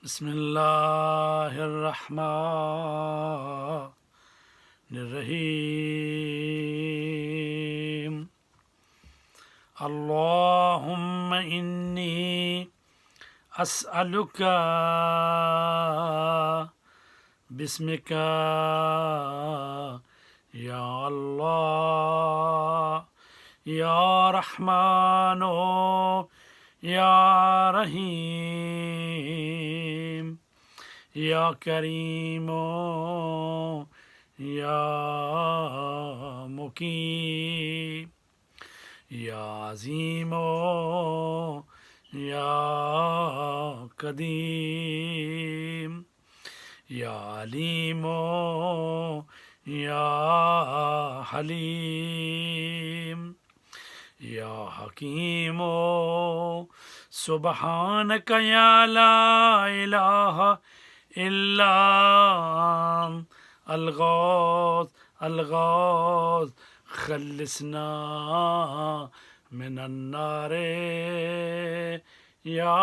बिस्मिल्लाहिर्रहमानिर्रहीम। अल्लाहुम्मा इन्नी अस्अलुका बिस्मिका या अल्लाह या रहमानो या रहीम या करीमो या मुकीम या अज़ीमो या कदीम या अलीमो या हलीम या हकीमो सुब्हानक या ला इलाहा इल्ला अलगौस अलगौस खल्लिसना मिनन्नारे या